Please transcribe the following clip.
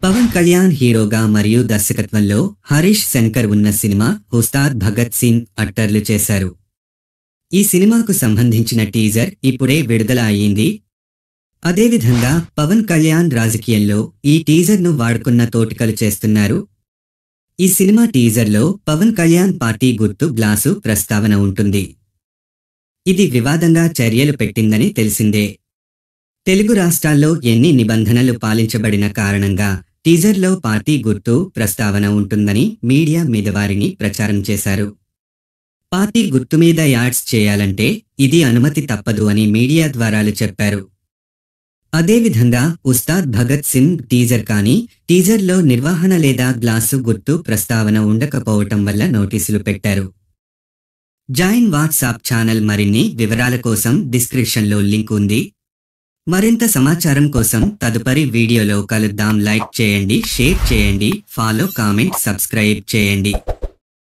పవన్ కళ్యాణ్ హీరోగా మరియు దర్శకత్వంలో హరీష్ శంకర్ ఉన్న సినిమా ఉస్తాద్ భగత్ సింగ్ అట్టర్లు చేశారు. ఈ సినిమాకు సంబంధించిన టీజర్ ఇప్పుడే విడుదల అయ్యింది. అదేవిధంగా పవన్ కళ్యాణ్ రాజకీయంలో ఈ టీజర్ను వాడుకున్న తోటికలు చేస్తున్నారు. ఈ సినిమా టీజర్లో పవన్ కళ్యాణ్ పార్టీ గుర్తు గ్లాసు ప్రస్తావన ఉంటుంది. ఇది వివాదంగా చర్యలు పెట్టిందని తెలిసిందే. తెలుగు రాష్ట్రాల్లో ఎన్ని నిబంధనలు పాలించబడిన కారణంగా టీజర్లో పార్టీ గుర్తు ప్రస్తావన ఉంటుందని మీడియా మీద వారిని ప్రచారం చేశారు. పార్టీ గుర్తు మీద యాడ్స్ చేయాలంటే ఇది అనుమతి తప్పదు అని మీడియా ద్వారాలు చెప్పారు. అదేవిధంగా ఉస్తాద్ భగత్ సింగ్ టీజర్ కానీ టీజర్లో నిర్వహణ లేదా గ్లాసు గుర్తు ప్రస్తావన ఉండకపోవటం వల్ల నోటీసులు పెట్టారు. Join WhatsApp channel. మరిన్ని వివరాల కోసం డిస్క్రిప్షన్లో లింక్ ఉంది. మరింత సమాచారం కోసం తదుపరి వీడియోలో కలుద్దాం. లైక్ చేయండి, షేర్ చేయండి, ఫాలో, కామెంట్, సబ్స్క్రైబ్ చేయండి.